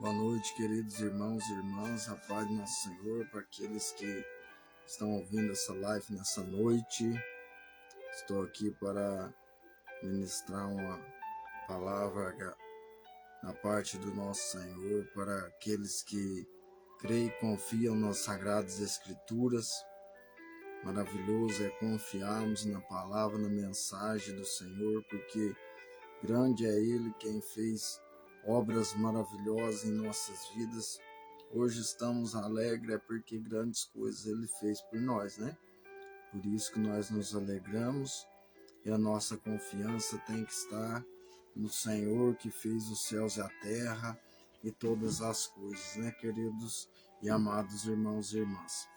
Boa noite, queridos irmãos e irmãs, a paz do nosso Senhor, para aqueles que estão ouvindo essa live nessa noite. Estou aqui para ministrar uma palavra na parte do nosso Senhor, para aqueles que creem e confiam nas Sagradas Escrituras. Maravilhoso é confiarmos na palavra, na mensagem do Senhor, porque grande é Ele quem fez obras maravilhosas em nossas vidas. Hoje estamos alegres porque grandes coisas Ele fez por nós, né? Por isso que nós nos alegramos e a nossa confiança tem que estar no Senhor que fez os céus e a terra e todas as coisas, né, queridos e amados irmãos e irmãs?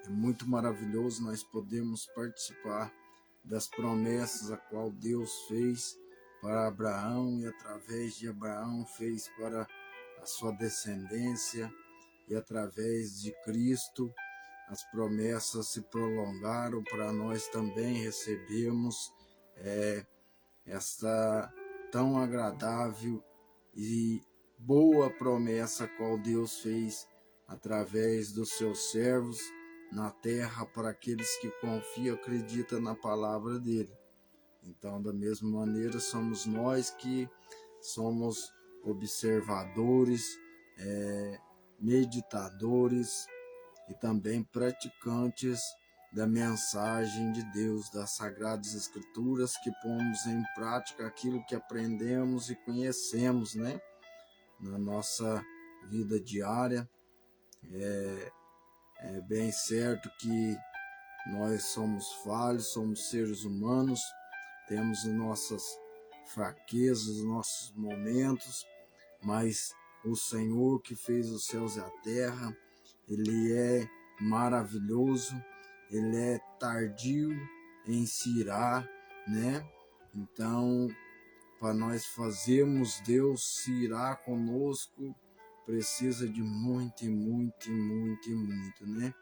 É muito maravilhoso nós podemos participar das promessas a qual Deus fez para Abraão e através de Abraão fez para a sua descendência, e através de Cristo as promessas se prolongaram para nós também recebermos esta tão agradável e boa promessa a qual Deus fez através dos seus servos na terra para aqueles que confiam e acreditam na palavra dele. Então, da mesma maneira, somos nós que somos observadores, meditadores e também praticantes da mensagem de Deus, das Sagradas Escrituras, que pomos em prática aquilo que aprendemos e conhecemos, né? Na nossa vida diária. É bem certo que nós somos falhos, somos seres humanos, temos nossas fraquezas, nossos momentos, mas o Senhor que fez os céus e a terra, Ele é maravilhoso, Ele é tardio em se irar, né? Então, para nós fazermos Deus se irar conosco, precisa de muito, né?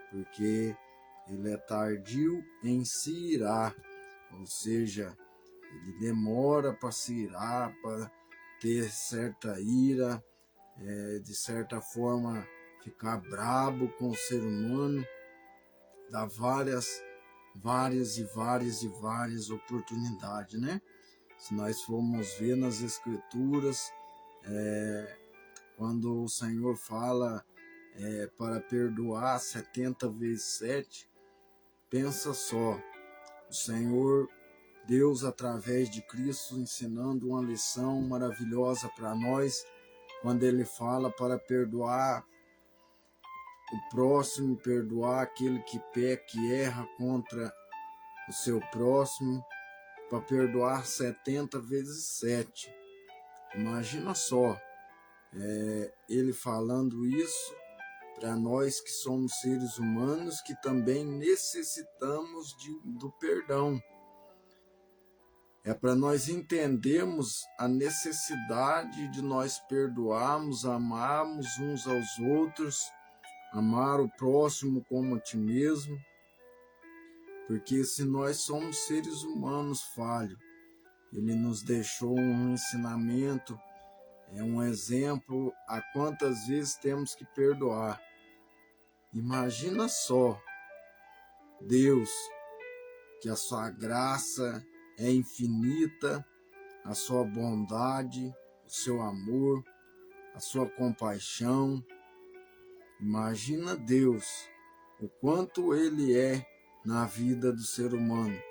Porque Ele é tardio em se irar, ou seja, Ele demora para se irar, para ter certa ira, de certa forma ficar brabo com o ser humano, dá várias oportunidades, né? Se nós formos ver nas Escrituras, quando o Senhor fala para perdoar 70 vezes 7, pensa só, o Senhor Deus, através de Cristo, ensinando uma lição maravilhosa para nós, quando Ele fala para perdoar o próximo, perdoar aquele que peca, que erra contra o seu próximo, para perdoar 70 vezes 7. Imagina só, Ele falando isso para nós que somos seres humanos, que também necessitamos do perdão. É para nós entendermos a necessidade de nós perdoarmos, amarmos uns aos outros, amar o próximo como a ti mesmo, porque se nós somos seres humanos falhos, Ele nos deixou um ensinamento, um exemplo a quantas vezes temos que perdoar. Imagina só, Deus, que a sua graça é infinita, a sua bondade, o seu amor, a sua compaixão. Imagina Deus, o quanto Ele é na vida do ser humano.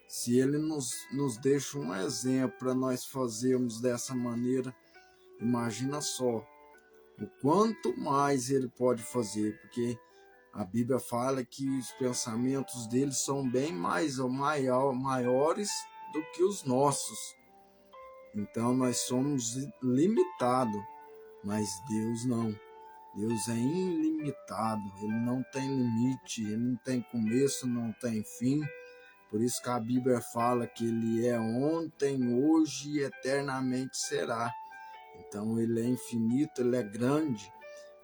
Se Ele nos deixa um exemplo para nós fazermos dessa maneira, imagina só o quanto mais Ele pode fazer, porque a Bíblia fala que os pensamentos dele são bem maiores do que os nossos. Então nós somos limitados, mas Deus não. Deus é ilimitado, Ele não tem limite, Ele não tem começo, não tem fim. Por isso que a Bíblia fala que Ele é ontem, hoje e eternamente será. Então Ele é infinito, Ele é grande,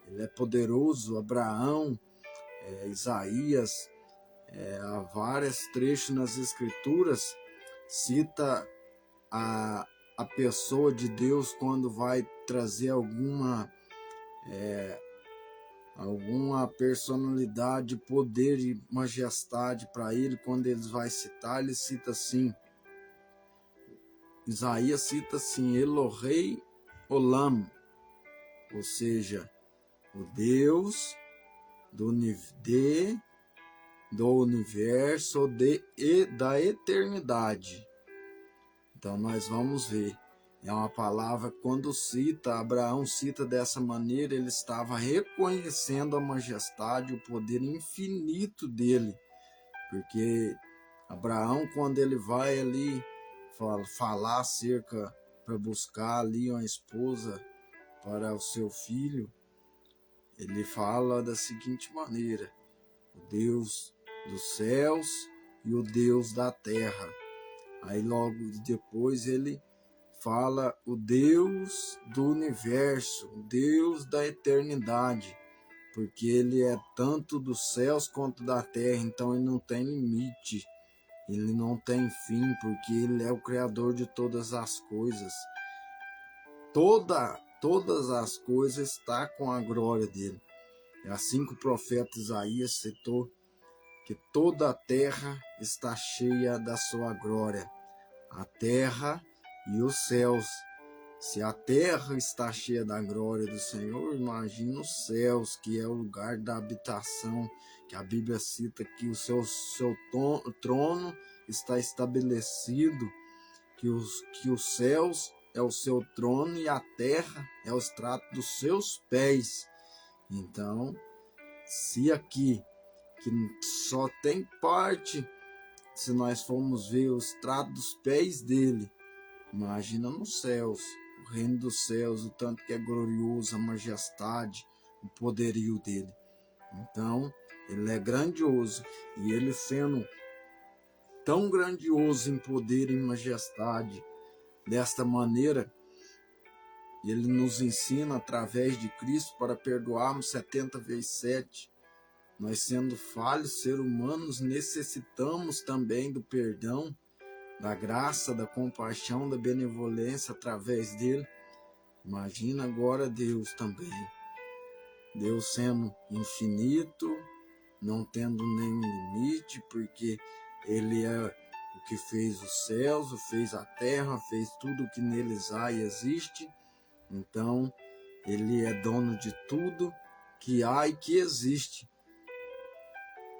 Ele é poderoso. Abraão, Isaías, há vários trechos nas Escrituras, cita a pessoa de Deus quando vai trazer alguma personalidade, poder e majestade para ele. Quando ele vai citar, ele cita assim, Isaías cita assim, Elohei Olam, ou seja, o Deus do universo e da eternidade. Então nós vamos ver, é uma palavra, quando Abraão cita dessa maneira, ele estava reconhecendo a majestade, o poder infinito dele, porque Abraão, quando ele vai ali falar acerca, para buscar ali uma esposa para o seu filho, ele fala da seguinte maneira, o Deus dos céus e o Deus da terra. Aí logo depois ele fala o Deus do universo, o Deus da eternidade, porque ele é tanto dos céus quanto da terra, então ele não tem limite, ele não tem fim, porque ele é o Criador de todas as coisas. Todas as coisas estão com a glória dele. É assim que o profeta Isaías citou, que toda a terra está cheia da sua glória, a terra e os céus. Se a terra está cheia da glória do Senhor, imagina os céus, que é o lugar da habitação, que a Bíblia cita que o seu trono está estabelecido, que os céus é o seu trono e a terra é o estrato dos seus pés. Então, se aqui, que só tem parte, se nós formos ver o estrato dos pés dele, imagina nos céus, o reino dos céus, o tanto que é glorioso, a majestade, o poderio dele. Então, ele é grandioso, e ele sendo tão grandioso em poder e majestade, desta maneira, ele nos ensina através de Cristo para perdoarmos 70 vezes 7. Nós, sendo falhos, seres humanos, necessitamos também do perdão, da graça, da compaixão, da benevolência através dele. Imagina agora Deus também. Deus sendo infinito, não tendo nenhum limite, porque ele é o que fez os céus, fez a terra, fez tudo o que neles há e existe. Então, ele é dono de tudo que há e que existe.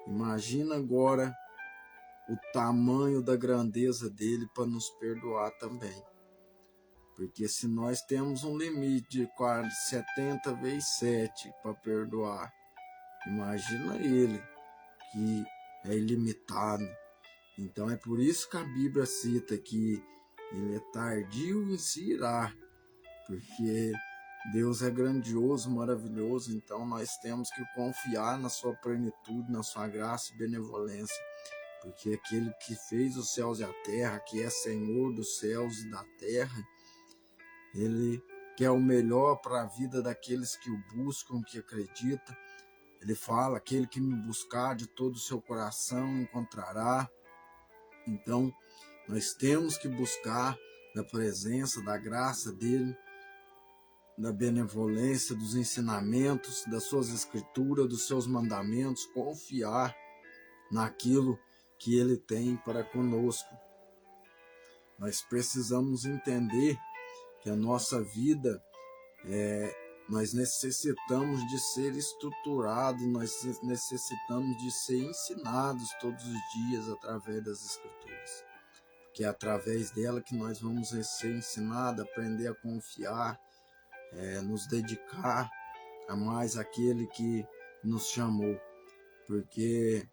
Imagina agora o tamanho da grandeza dele para nos perdoar também. Porque se nós temos um limite de quase 70 vezes 7 para perdoar, imagina ele, que é ilimitado. Então é por isso que a Bíblia cita que ele é tardio em se irar, porque Deus é grandioso, maravilhoso, então nós temos que confiar na sua plenitude, na sua graça e benevolência, porque aquele que fez os céus e a terra, que é Senhor dos céus e da terra, ele quer o melhor para a vida daqueles que o buscam, que acreditam. Ele fala, aquele que me buscar de todo o seu coração encontrará. Então, nós temos que buscar na presença, da graça dele, da benevolência, dos ensinamentos, das suas escrituras, dos seus mandamentos, confiar naquilo que ele tem para conosco. Nós precisamos entender que a nossa vida, nós necessitamos de ser estruturados, nós necessitamos de ser ensinados todos os dias através das escrituras, que é através dela que nós vamos ser ensinados, aprender a confiar, nos dedicar a mais aquele que nos chamou, porque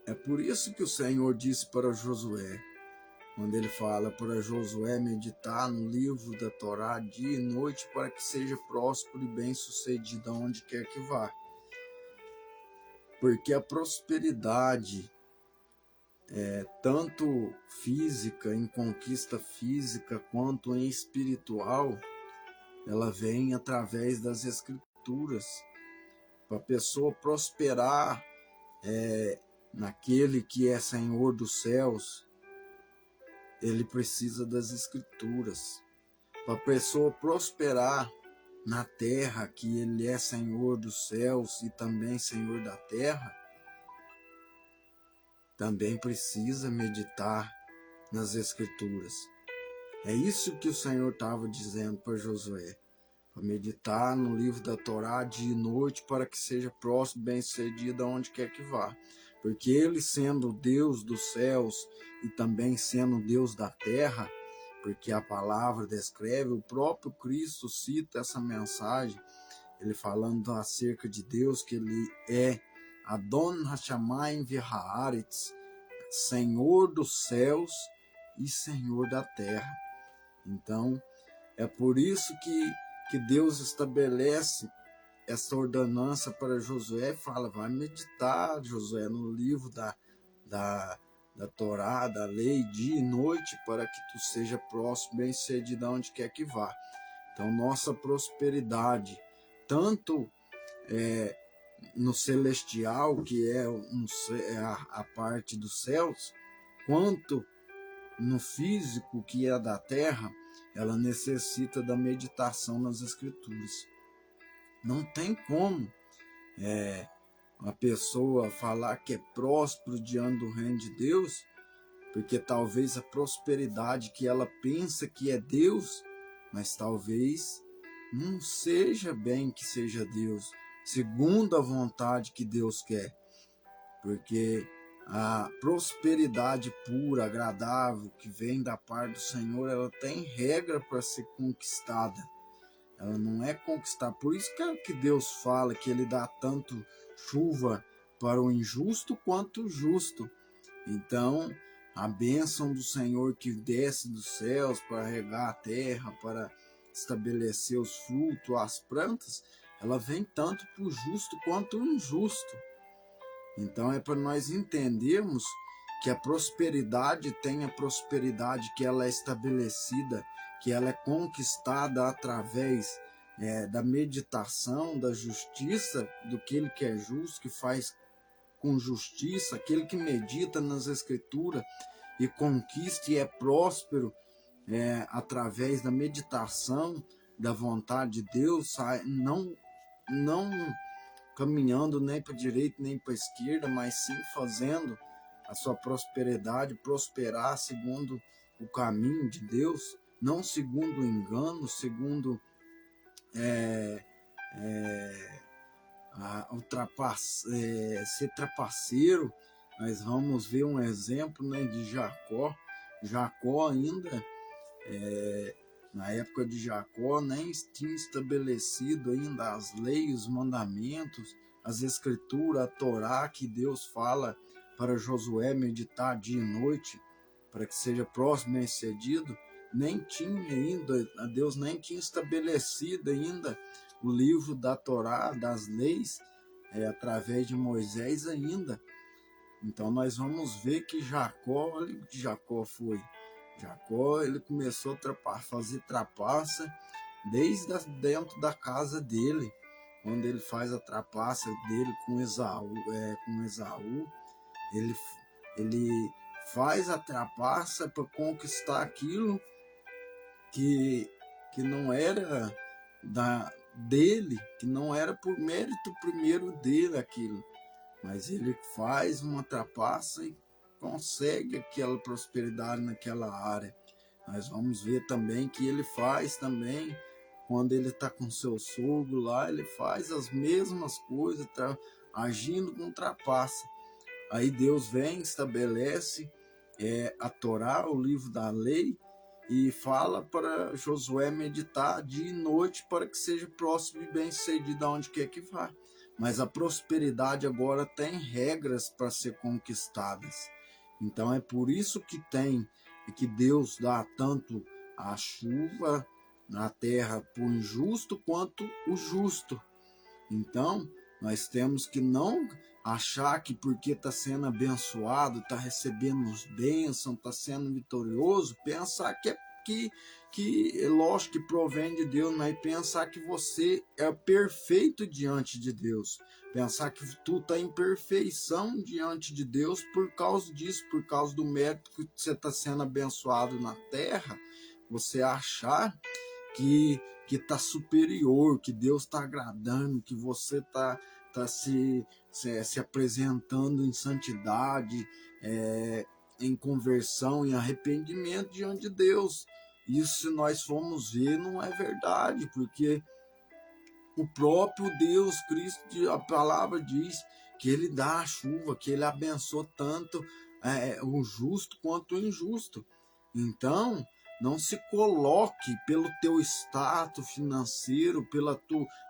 é por isso que o Senhor disse para Josué, quando ele fala para Josué meditar no livro da Torá dia e noite para que seja próspero e bem sucedido aonde quer que vá. Porque a prosperidade, tanto física, em conquista física, quanto em espiritual, ela vem através das escrituras. Para a pessoa prosperar naquele que é Senhor dos céus, ele precisa das escrituras. para a pessoa prosperar na terra, que ele é Senhor dos céus e também Senhor da terra, também precisa meditar nas Escrituras. É isso que o Senhor estava dizendo para Josué, para meditar no livro da Torá dia e noite, para que seja próximo, bem-sucedido aonde quer que vá. Porque ele, sendo o Deus dos céus e também sendo o Deus da terra, porque a palavra descreve, o próprio Cristo cita essa mensagem, ele falando acerca de Deus, que ele é Adon Hashamayim V'Haaretz, Senhor dos céus e Senhor da terra. Então, é por isso que Deus estabelece essa ordenança para Josué e fala, vai meditar, Josué, no livro da Torá, da lei, dia e noite, para que tu seja próximo, bem-sucedido onde quer que vá. Então, nossa prosperidade, tanto no celestial, que é a parte dos céus, quanto no físico, que é da terra, ela necessita da meditação nas Escrituras. Não tem como uma pessoa falar que é próspero diante do reino de Deus, porque talvez a prosperidade que ela pensa que é Deus, mas talvez não seja bem que seja Deus, segundo a vontade que Deus quer. Porque a prosperidade pura, agradável, que vem da parte do Senhor, ela tem regra para ser conquistada. Ela não é conquistar. Por isso que Deus fala que ele dá tanto chuva para o injusto quanto o justo. Então, a bênção do Senhor que desce dos céus para regar a terra, para estabelecer os frutos, as plantas, ela vem tanto para o justo quanto o injusto. Então, é para nós entendermos que a prosperidade tem a prosperidade que ela é estabelecida, que ela é conquistada através da meditação, da justiça, do que ele que é justo, que faz com justiça, aquele que medita nas Escrituras e conquista e é próspero através da meditação da vontade de Deus, não caminhando nem para a direita nem para a esquerda, mas sim fazendo a sua prosperidade prosperar segundo o caminho de Deus, não segundo o engano, segundo ser trapaceiro. Nós vamos ver um exemplo, né, de Jacó. Jacó ainda, na época de Jacó, nem tinha estabelecido ainda as leis, os mandamentos, as escrituras, a Torá, que Deus fala para Josué meditar dia e noite, para que seja próximo e bem-sucedido. Nem tinha ainda, Deus nem tinha estabelecido ainda o livro da Torá, das leis, através de Moisés ainda. Então nós vamos ver que Jacó, olha o que Jacó foi. Jacó, ele começou a fazer trapaça desde dentro da casa dele, quando ele faz a trapaça dele com Esaú, ele faz a trapaça para conquistar aquilo que não era dele, que não era por mérito primeiro dele aquilo, mas ele faz uma trapaça e consegue aquela prosperidade naquela área. Nós vamos ver também que ele faz também, quando ele está com seu sogro lá, ele faz as mesmas coisas, agindo com trapaça. Aí Deus vem, estabelece a Torá, o livro da lei, e fala para Josué meditar dia e noite para que seja próximo e bem-sucedido aonde quer que vá. Mas a prosperidade agora tem regras para ser conquistadas. Então é por isso que Deus dá tanto a chuva na terra para o injusto quanto o justo. Então nós temos que não achar que porque está sendo abençoado, está recebendo os bênçãos, está sendo vitorioso, pensar que lógico que provém de Deus, mas pensar que você é perfeito diante de Deus, pensar que tu está em perfeição diante de Deus por causa disso, por causa do mérito que você está sendo abençoado na terra, você achar que está superior, que Deus está agradando, que você tá se apresentando em santidade, em conversão, em arrependimento diante de Deus. Isso, se nós formos ver, não é verdade, porque o próprio Deus, Cristo, a palavra diz que ele dá a chuva, que ele abençoa tanto o justo quanto o injusto. Então, não se coloque pelo teu status financeiro,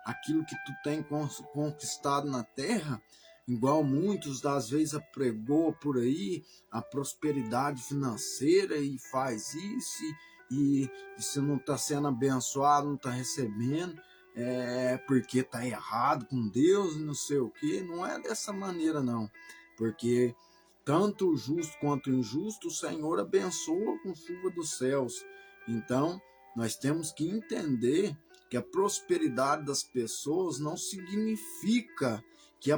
aquilo que tu tem conquistado na terra, igual muitos das vezes pregou por aí, a prosperidade financeira, e faz isso, e se não está sendo abençoado, não está recebendo, porque está errado com Deus, não sei o que. Não é dessa maneira, não, porque tanto o justo quanto o injusto, o Senhor abençoa com chuva dos céus. Então, nós temos que entender que a prosperidade das pessoas não significa que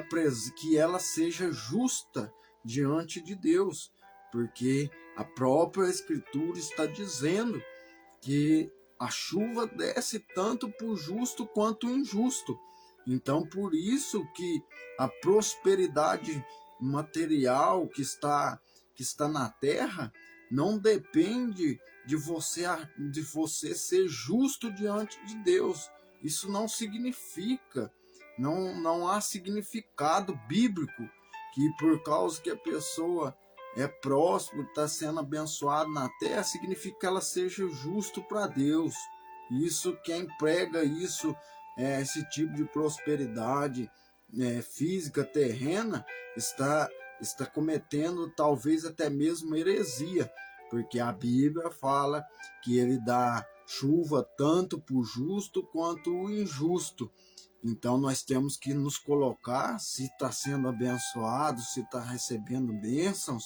ela seja justa diante de Deus, porque a própria Escritura está dizendo que a chuva desce tanto para o justo quanto o injusto. Então, por isso que a prosperidade material que está na terra não depende de você ser justo diante de Deus. Isso não significa, não há significado bíblico que por causa que a pessoa é próspero, está sendo abençoado na terra, significa que ela seja justo para Deus. Isso, quem prega isso, esse tipo de prosperidade física, terrena, está cometendo talvez até mesmo heresia, porque a Bíblia fala que ele dá chuva tanto para o justo quanto o injusto. Então nós temos que nos colocar, se está sendo abençoado, se está recebendo bênçãos,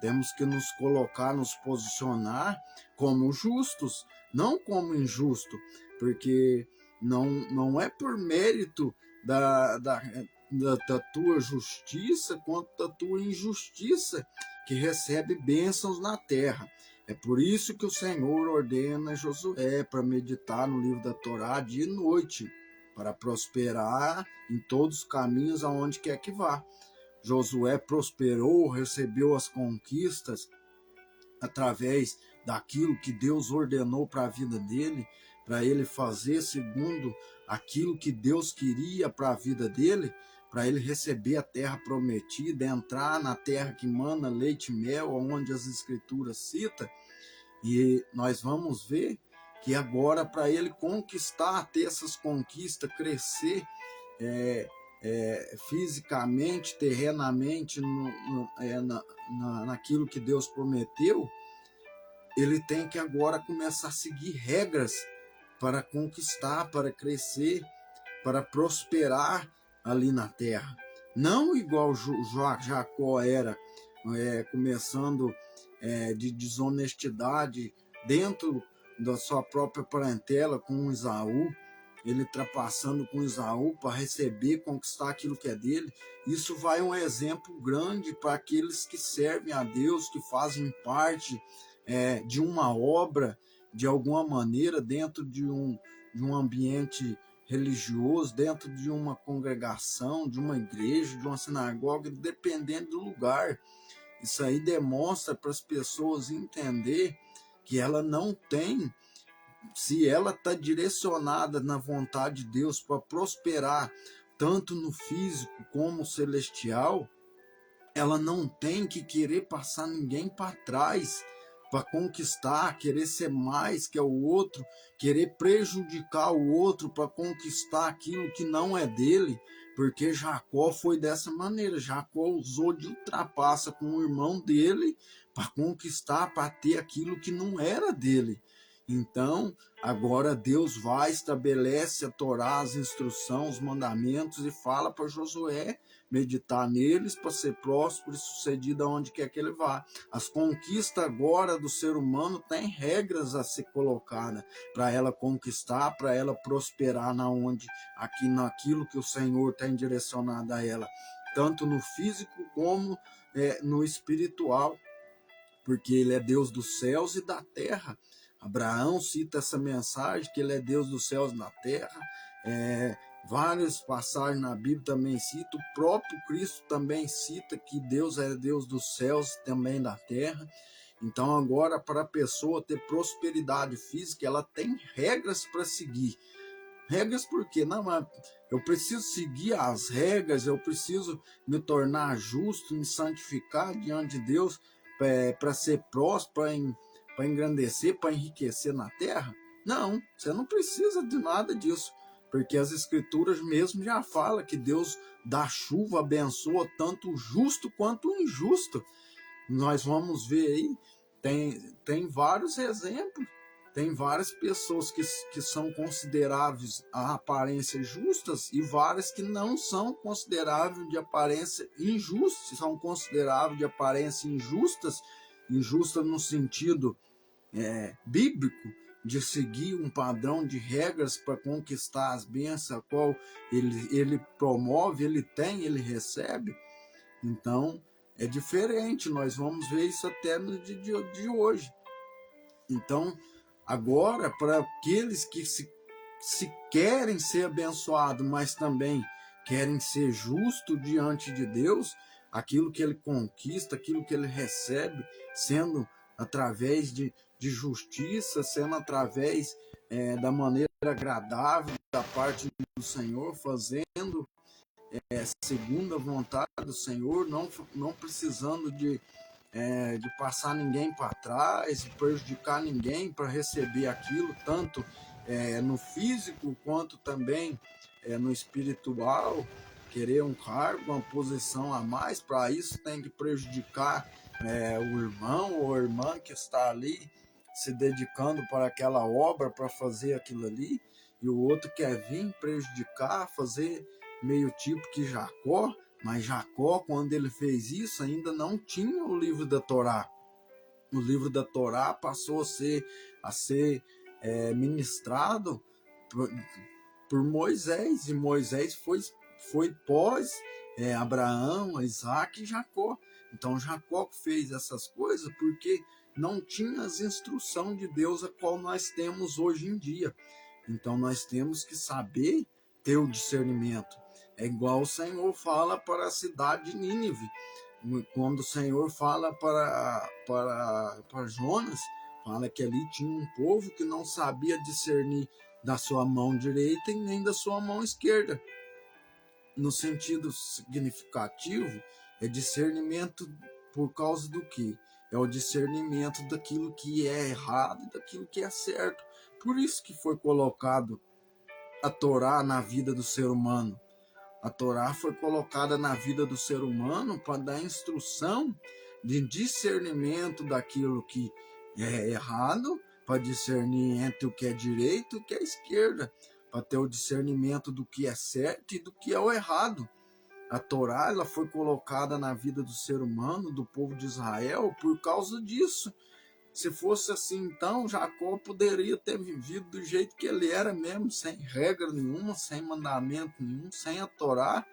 temos que nos colocar, nos posicionar como justos, não como injusto, porque não é por mérito da tua justiça quanto da tua injustiça que recebe bênçãos na terra. É por isso que o Senhor ordena Josué para meditar no livro da Torá dia e noite, para prosperar em todos os caminhos aonde quer que vá. Josué prosperou, recebeu as conquistas através daquilo que Deus ordenou para a vida dele, para ele fazer segundo aquilo que Deus queria para a vida dele, para ele receber a terra prometida, entrar na terra que mana leite e mel, onde as escrituras citam. E nós vamos ver que agora, para ele conquistar, ter essas conquistas, crescer fisicamente, terrenamente, naquilo que Deus prometeu, ele tem que agora começar a seguir regras para conquistar, para crescer, para prosperar ali na terra. Não igual Jacó era, começando de desonestidade dentro da sua própria parentela com Esaú, ele ultrapassando com Esaú para receber, conquistar aquilo que é dele. Isso vai um exemplo grande para aqueles que servem a Deus, que fazem parte de uma obra, de alguma maneira, dentro de um ambiente religioso, dentro de uma congregação, de uma igreja, de uma sinagoga, dependendo do lugar. Isso aí demonstra para as pessoas entender que ela não tem, se ela está direcionada na vontade de Deus para prosperar, tanto no físico como no celestial, ela não tem que querer passar ninguém para trás, para conquistar, querer ser mais que o outro, querer prejudicar o outro para conquistar aquilo que não é dele, porque Jacó foi dessa maneira. Jacó usou de ultrapassa com o irmão dele para conquistar, para ter aquilo que não era dele. Então, agora Deus vai, estabelece a Torá, as instruções, os mandamentos, e fala para Josué meditar neles para ser próspero e sucedido aonde quer que ele vá. As conquistas agora do ser humano têm regras a ser colocadas para ela conquistar, para ela prosperar naquilo que o Senhor tem direcionado a ela, tanto no físico como no espiritual, porque ele é Deus dos céus e da terra. Abraão cita essa mensagem, que ele é Deus dos céus e da terra. Várias passagens na Bíblia também citam, o próprio Cristo também cita que Deus é Deus dos céus e também da terra. Então agora, para a pessoa ter prosperidade física, ela tem regras para seguir. Regras por quê? Não, mas eu preciso seguir as regras, eu preciso me tornar justo, me santificar diante de Deus para ser próspero, para engrandecer, para enriquecer na terra? Não, você não precisa de nada disso, porque as escrituras mesmo já falam que Deus dá chuva, abençoa tanto o justo quanto o injusto. Nós vamos ver aí, tem vários exemplos. Tem várias pessoas que são consideráveis a aparência justas e várias que não são consideráveis de aparência injustas, são consideráveis de aparência injustas, injusta no sentido bíblico, de seguir um padrão de regras para conquistar as bênçãos, a qual ele promove, ele tem, ele recebe. Então, é diferente, nós vamos ver isso até no dia de hoje. Então, agora, para aqueles que se querem ser abençoados, mas também querem ser justos diante de Deus, aquilo que ele conquista, aquilo que ele recebe, sendo através de justiça, sendo através da maneira agradável da parte do Senhor, fazendo segundo a vontade do Senhor, não precisando de passar ninguém para trás, prejudicar ninguém para receber aquilo, tanto no físico quanto também no espiritual, querer um cargo, uma posição a mais. Para isso tem que prejudicar o irmão ou a irmã que está ali se dedicando para aquela obra, para fazer aquilo ali, e o outro quer vir prejudicar, fazer meio tipo que Jacó. Mas Jacó, quando ele fez isso, ainda não tinha o livro da Torá. O livro da Torá passou a ser ministrado por Moisés, e Moisés foi pós Abraão, Isaac e Jacó. Então Jacó fez essas coisas porque não tinha as instruções de Deus a qual nós temos hoje em dia. Então nós temos que saber ter o discernimento. É igual o Senhor fala para a cidade de Nínive. Quando o Senhor fala para Jonas, fala que ali tinha um povo que não sabia discernir da sua mão direita e nem da sua mão esquerda. No sentido significativo, é discernimento por causa do quê? É o discernimento daquilo que é errado e daquilo que é certo. Por isso que foi colocado a Torá na vida do ser humano. A Torá foi colocada na vida do ser humano para dar instrução de discernimento daquilo que é errado, para discernir entre o que é direito e o que é esquerda, para ter o discernimento do que é certo e do que é o errado. A Torá ela foi colocada na vida do ser humano, do povo de Israel, por causa disso. Se fosse assim, então, Jacó poderia ter vivido do jeito que ele era mesmo, sem regra nenhuma, sem mandamento nenhum, sem a Torá.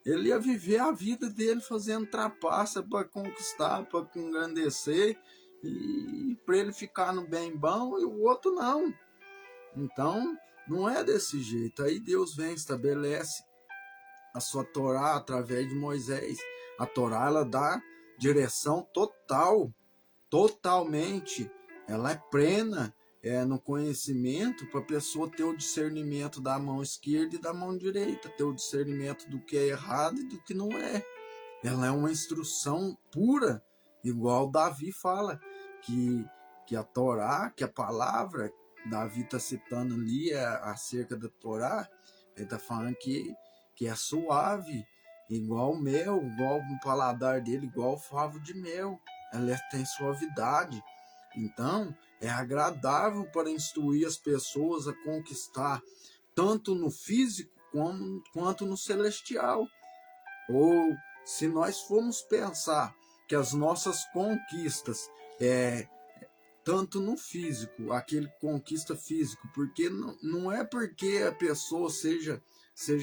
Ele ia viver a vida dele fazendo trapaça para conquistar, para engrandecer, e para ele ficar no bem bom, e o outro não. Então, não é desse jeito. Aí Deus vem, estabelece a sua Torá através de Moisés. A Torá, ela dá direção totalmente, ela é plena no conhecimento para a pessoa ter o discernimento da mão esquerda e da mão direita, ter o discernimento do que é errado e do que não é. Ela é uma instrução pura, igual Davi fala, que a Torá, que a palavra, Davi está citando ali acerca da Torá, ele está falando que é suave, igual mel, igual o paladar dele, igual favo de mel. Ela tem suavidade. Então, é agradável para instruir as pessoas a conquistar, tanto no físico quanto no celestial. Ou, se nós formos pensar que as nossas conquistas tanto no físico, aquele conquista físico, porque não é porque a pessoa seja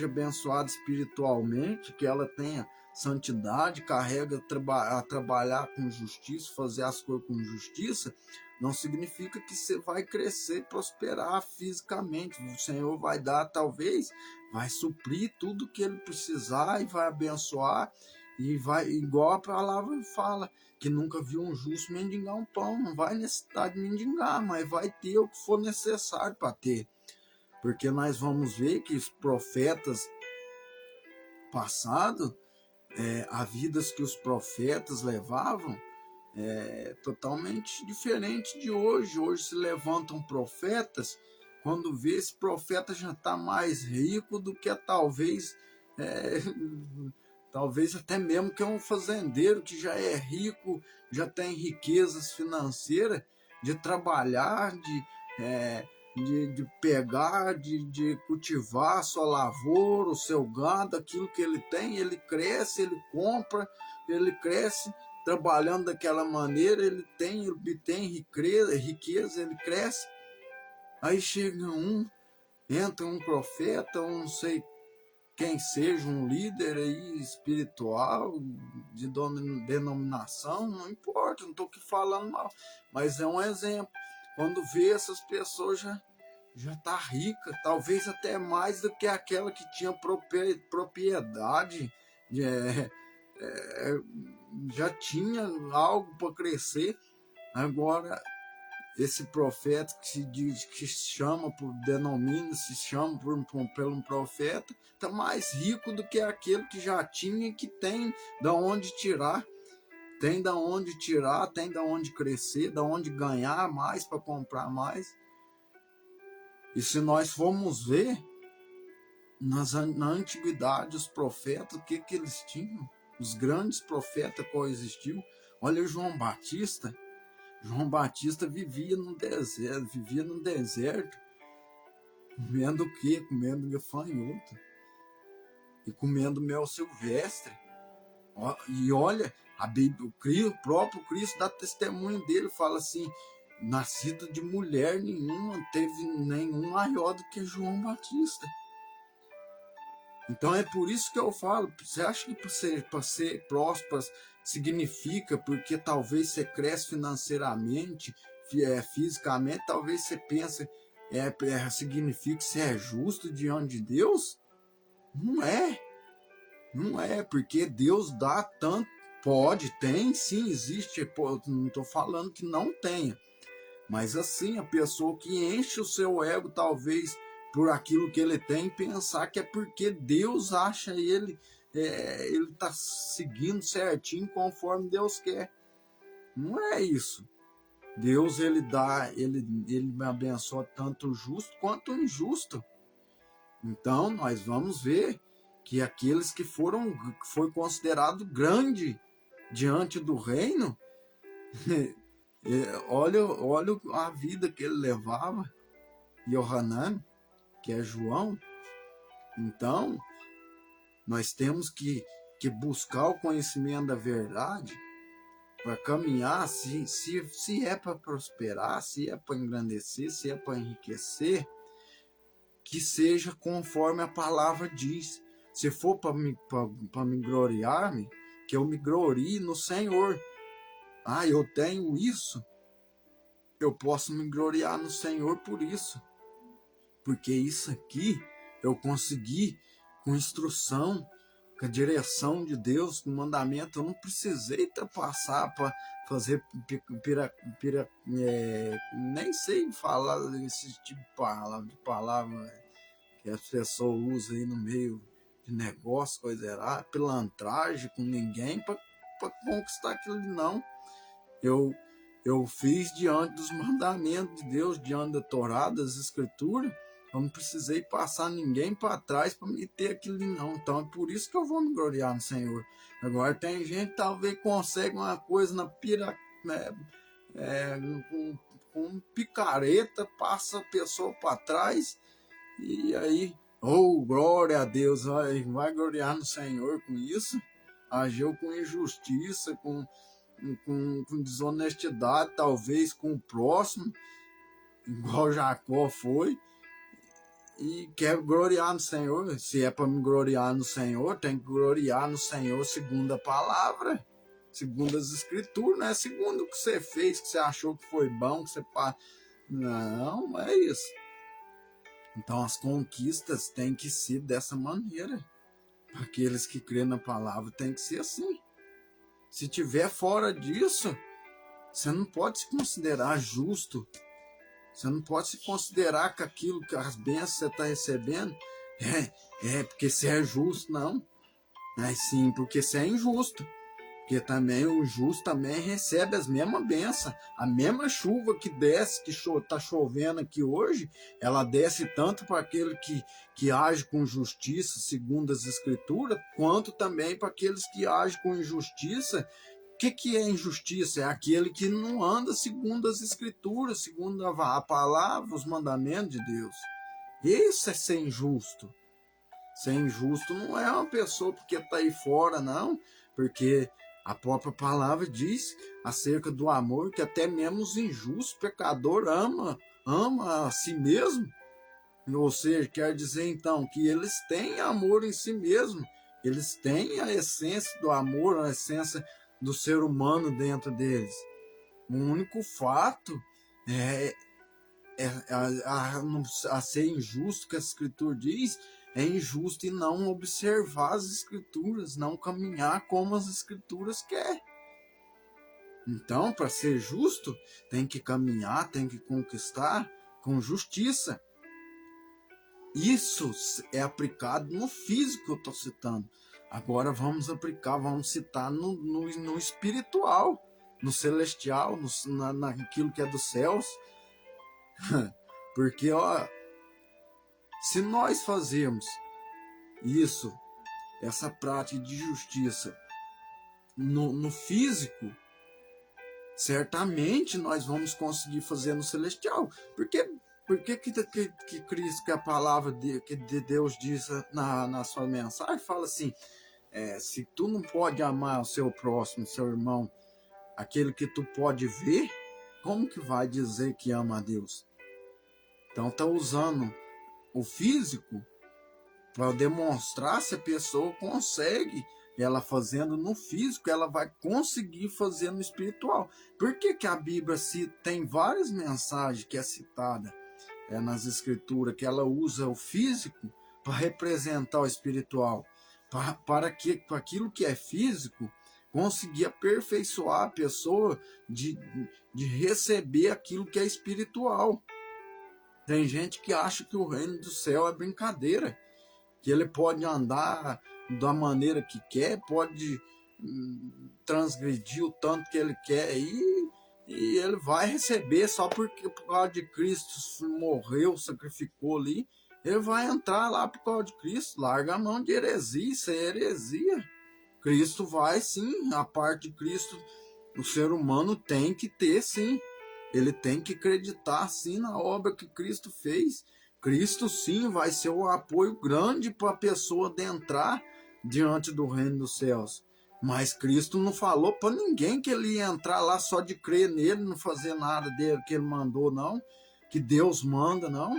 abençoada espiritualmente, que ela tenha santidade, carrega a trabalhar com justiça, fazer as coisas com justiça, não significa que você vai crescer, prosperar fisicamente. O Senhor vai dar, talvez, vai suprir tudo que ele precisar e vai abençoar. E vai, igual a palavra fala, que nunca viu um justo mendigar um pão. Não vai necessitar de mendigar, mas vai ter o que for necessário para ter. Porque nós vamos ver que os profetas passados, a vidas que os profetas levavam, totalmente diferente de hoje. Hoje se levantam profetas, quando vê esse profeta já está mais rico do que talvez talvez até mesmo que é um fazendeiro que já é rico, já tem riquezas financeiras, de trabalhar, de pegar, de cultivar a sua lavoura, o seu gado, aquilo que ele tem, ele cresce, ele compra, ele cresce, trabalhando daquela maneira, ele tem riqueza, ele cresce. Aí chega entra um profeta, não sei quem seja, um líder aí espiritual, de denominação, não importa, não estou aqui falando mal, mas é um exemplo. Quando vê essas pessoas já tá rica, talvez até mais do que aquela que tinha propriedade, já tinha algo para crescer. Agora, esse profeta que se diz, que se chama pelo um profeta, está mais rico do que aquele que já tinha e que tem da onde tirar. Tem da onde tirar, tem da onde crescer, da onde ganhar mais para comprar mais. E se nós formos ver, na antiguidade, os profetas, o que eles tinham? Os grandes profetas coexistiu. Olha João Batista. João Batista vivia no deserto, comendo o quê? Comendo gafanhoto e comendo mel silvestre. E olha, a Bíblia, o próprio Cristo dá testemunho dele, fala assim: nascido de mulher nenhuma, teve nenhum maior do que João Batista. Então é por isso que eu falo, você acha que para ser próspero significa porque talvez você cresce financeiramente, fisicamente, talvez você pense, significa que você é justo diante de Deus? Não é. Não é, porque Deus dá tanto, tem, sim, existe, não estou falando que não tenha, mas assim, a pessoa que enche o seu ego, talvez, por aquilo que ele tem, pensar que é porque Deus acha ele está seguindo certinho conforme Deus quer. Não é isso. Deus, ele me abençoa tanto o justo quanto o injusto. Então, nós vamos ver que aqueles que foi considerado grande diante do reino, olha a vida que ele levava, Yohanan, que é João. Então, nós temos que buscar o conhecimento da verdade para caminhar, se é para prosperar, se é para engrandecer, se é para enriquecer, que seja conforme a palavra diz. Se for para me gloriar-me, que eu me glorie no Senhor. Eu tenho isso, eu posso me gloriar no Senhor por isso. Porque isso aqui eu consegui com instrução, com a direção de Deus, com o mandamento. Eu não precisei passar para fazer nem sei falar esse tipo de palavra que as pessoas usam aí no meio de negócio, coisa errada, pilantragem com ninguém para conquistar aquilo ali, não. Eu fiz diante dos mandamentos de Deus, diante da Torá, das Escrituras. Eu não precisei passar ninguém para trás para me ter aquilo ali, não. Então é por isso que eu vou me gloriar no Senhor. Agora tem gente que talvez consegue uma coisa com picareta, passa a pessoa para trás e aí, glória a Deus, vai gloriar no Senhor com isso. Agiu com injustiça, com desonestidade, talvez com o próximo, igual Jacó foi, e quer gloriar no Senhor. Se é para me gloriar no Senhor, tem que gloriar no Senhor segundo a palavra. segundo as escrituras, não é segundo o que você fez, que você achou que foi bom, que você... Não, é isso. Então as conquistas têm que ser dessa maneira. Aqueles que crêem na palavra tem que ser assim. Se tiver fora disso, você não pode se considerar justo. Você não pode se considerar que aquilo, que as bênçãos que você está recebendo, porque você é justo, não. É sim, porque você é injusto. Porque também o justo também recebe as mesmas bênçãos. A mesma chuva que desce, que está chovendo aqui hoje, ela desce tanto para aquele que age com justiça, segundo as escrituras, quanto também para aqueles que agem com injustiça. O que é injustiça? É aquele que não anda segundo as escrituras, segundo a palavra, os mandamentos de Deus. Isso é ser injusto. Ser injusto não é uma pessoa porque está aí fora, não. Porque a própria palavra diz acerca do amor que até mesmo os injustos, pecador, ama a si mesmo. Ou seja, quer dizer então que eles têm amor em si mesmo. Eles têm a essência do amor, a essência do ser humano dentro deles. O único fato a ser injusto que a Escritura diz, é injusto e não observar as Escrituras, não caminhar como as Escrituras querem. Então, para ser justo, tem que caminhar, tem que conquistar com justiça. Isso é aplicado no físico que eu estou citando. Agora vamos aplicar, vamos citar no espiritual, no celestial, naquilo que é dos céus. Porque, se nós fazermos isso, essa prática de justiça no físico, certamente nós vamos conseguir fazer no celestial. Por que Cristo, que a palavra que Deus diz na sua mensagem, fala assim, se tu não pode amar o seu próximo, seu irmão, aquele que tu pode ver, como que vai dizer que ama a Deus? Então está usando o físico para demonstrar se a pessoa consegue, ela fazendo no físico, ela vai conseguir fazer no espiritual. Por que a Bíblia tem várias mensagens que é citada nas escrituras, que ela usa o físico para representar o espiritual, para aquilo que é físico conseguir aperfeiçoar a pessoa de receber aquilo que é espiritual. Tem gente que acha que o reino do céu é brincadeira, que ele pode andar da maneira que quer, pode transgredir o tanto que ele quer e ele vai receber só porque por causa de Cristo morreu, sacrificou ali, ele vai entrar lá por causa de Cristo. Larga a mão de heresia, isso é heresia. Cristo vai sim, a parte de Cristo, o ser humano tem que ter sim. Ele tem que acreditar sim na obra que Cristo fez. Cristo sim vai ser um apoio grande para a pessoa adentrar diante do reino dos céus. Mas Cristo não falou para ninguém que ele ia entrar lá só de crer nele, não fazer nada dele que ele mandou, não. Que Deus manda, não.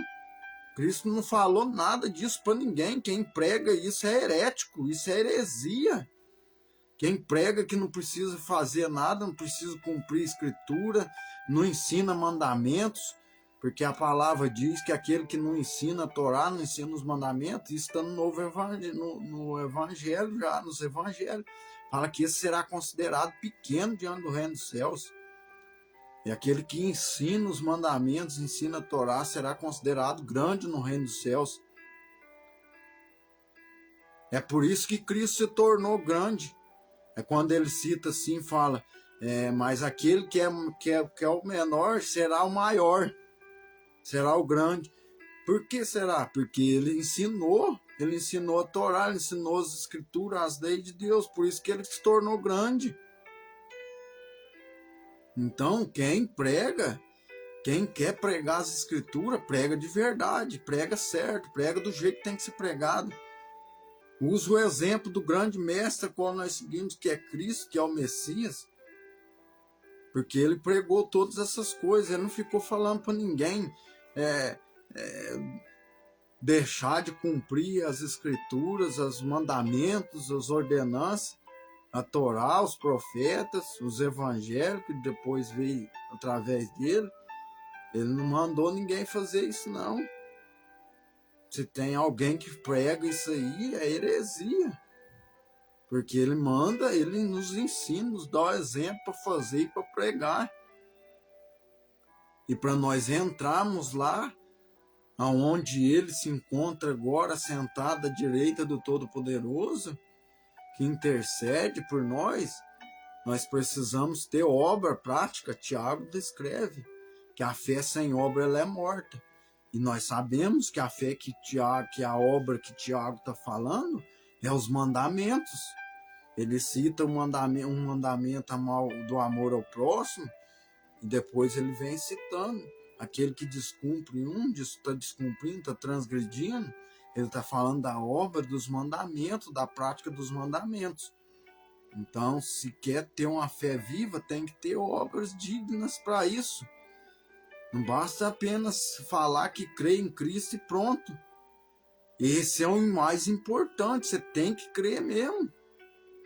Cristo não falou nada disso para ninguém. Quem prega isso é herético, isso é heresia. Quem prega que não precisa fazer nada, não precisa cumprir a escritura, não ensina mandamentos, porque a palavra diz que aquele que não ensina a Torá, não ensina os mandamentos, isso está no novo evangelho, no evangelho já, nos evangelhos, fala que esse será considerado pequeno diante do reino dos céus. E aquele que ensina os mandamentos, ensina a Torá, será considerado grande no reino dos céus. É por isso que Cristo se tornou grande. É quando ele cita assim, fala, mas aquele que é o menor será o maior, será o grande. Por que será? Porque ele ensinou a Torá, ele ensinou as escrituras, as leis de Deus, por isso que ele se tornou grande. Então, quem quer pregar as escrituras, prega de verdade, prega certo, prega do jeito que tem que ser pregado. Usa o exemplo do grande mestre qual nós seguimos, que é Cristo, que é o Messias, porque ele pregou todas essas coisas, ele não ficou falando para ninguém deixar de cumprir as escrituras, os mandamentos, as ordenanças. A Torá, os profetas, os evangelhos, que depois veio através dele. Ele não mandou ninguém fazer isso, não. Se tem alguém que prega isso aí, é heresia. Porque ele manda, ele nos ensina, nos dá o exemplo para fazer e para pregar. E para nós entrarmos lá, aonde ele se encontra agora, sentado à direita do Todo-Poderoso, que intercede por nós precisamos ter obra prática. Tiago descreve que a fé sem obra ela é morta. E nós sabemos que a fé que a obra que Tiago está falando é os mandamentos. Ele cita um mandamento do amor ao próximo, e depois ele vem citando aquele que descumpre está descumprindo, está transgredindo. Ele está falando da obra dos mandamentos, da prática dos mandamentos. Então, se quer ter uma fé viva, tem que ter obras dignas para isso. Não basta apenas falar que crê em Cristo e pronto. Esse é o mais importante, você tem que crer mesmo.